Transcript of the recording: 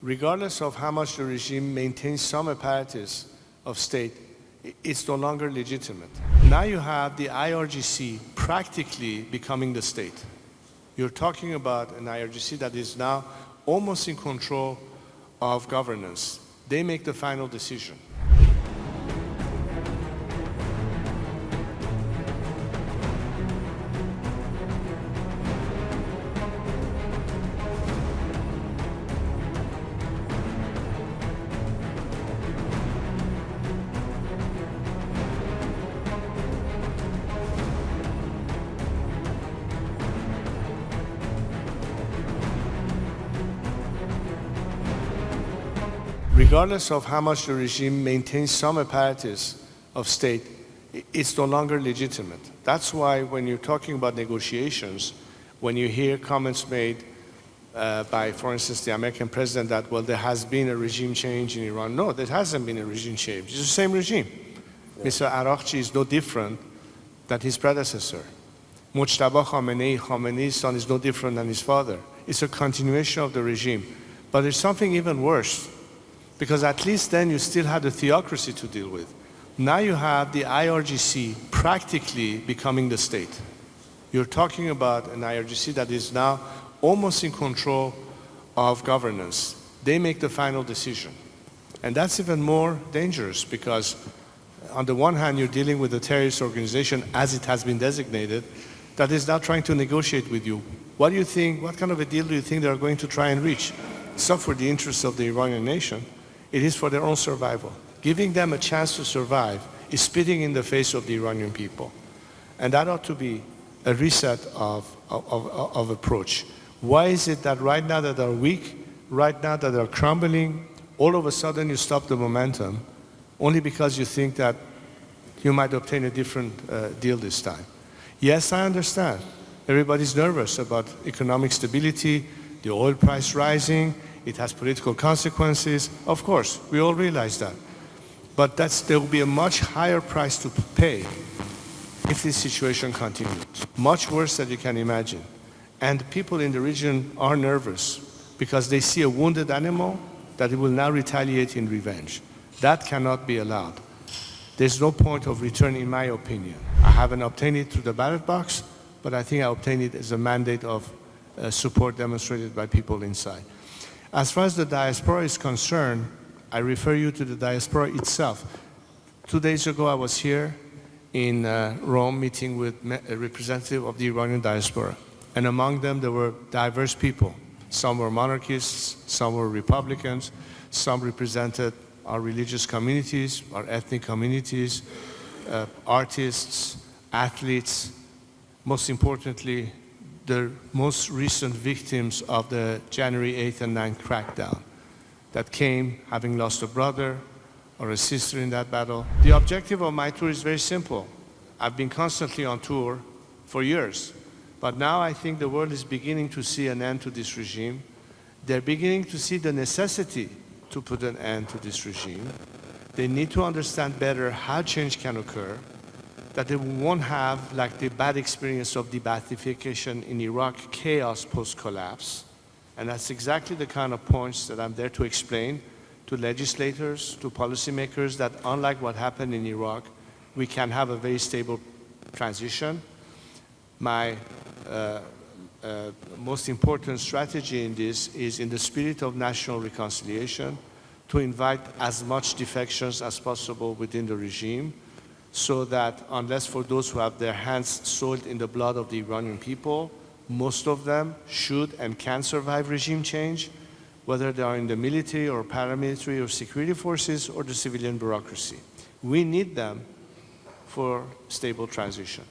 Regardless of how much the regime maintains some apparatus of state, it's no longer legitimate. Now you have the IRGC practically becoming the state. You're talking about an IRGC that is now almost in control of governance. They make the final decision. Regardless of how much the regime maintains some apparatus of state, it's no longer legitimate. That's why when you're talking about negotiations, when you hear comments made by, for instance, the American president that, well, there has been a regime change in Iran. No, there hasn't been a regime change. It's the same regime. Yeah. Mr. IRGC is no different than his predecessor. Mujtaba Khamenei's son is no different than his father. It's a continuation of the regime. But there's something even worse, because at least then you still had a theocracy to deal with. Now you have the IRGC practically becoming the state. You're talking about an IRGC that is now almost in control of governance. They make the final decision. And that's even more dangerous because on the one hand, you're dealing with a terrorist organization as it has been designated that is now trying to negotiate with you. What do you think, what kind of a deal do you think they're going to try and reach? It's not for the interests of the Iranian nation. It is for their own survival. Giving them a chance to survive is spitting in the face of the Iranian people. And that ought to be a reset of approach. Why is it that right now that they're weak, right now that they're crumbling, all of a sudden you stop the momentum only because you think that you might obtain a different deal this time? Yes, I understand. Everybody's nervous about economic stability, the oil price rising. It has political consequences. Of course, we all realize that. But there will be a much higher price to pay if this situation continues. Much worse than you can imagine. And people in the region are nervous because they see a wounded animal that it will now retaliate in revenge. That cannot be allowed. There's no point of return, in my opinion. I haven't obtained it through the ballot box, but I think I obtained it as a mandate of support demonstrated by people inside. As far as the diaspora is concerned, I refer you to the diaspora itself. 2 days ago, I was here in Rome meeting with a representative of the Iranian diaspora. And among them, there were diverse people. Some were monarchists, some were Republicans, some represented our religious communities, our ethnic communities, artists, athletes, most importantly, the most recent victims of the January 8th and 9th crackdown that came having lost a brother or a sister in that battle. The objective of my tour is very simple. I've been constantly on tour for years, but now I think the world is beginning to see an end to this regime. They're beginning to see the necessity to put an end to this regime. They need to understand better how change can occur, that they won't have, like the bad experience of the Ba'athification in Iraq, chaos post-collapse. And that's exactly the kind of points that I'm there to explain to legislators, to policymakers, that unlike what happened in Iraq, we can have a very stable transition. My most important strategy in this is, in the spirit of national reconciliation, to invite as much defections as possible within the regime, so that unless for those who have their hands soiled in the blood of the Iranian people, most of them should and can survive regime change, whether they are in the military or paramilitary or security forces or the civilian bureaucracy. We need them for stable transition.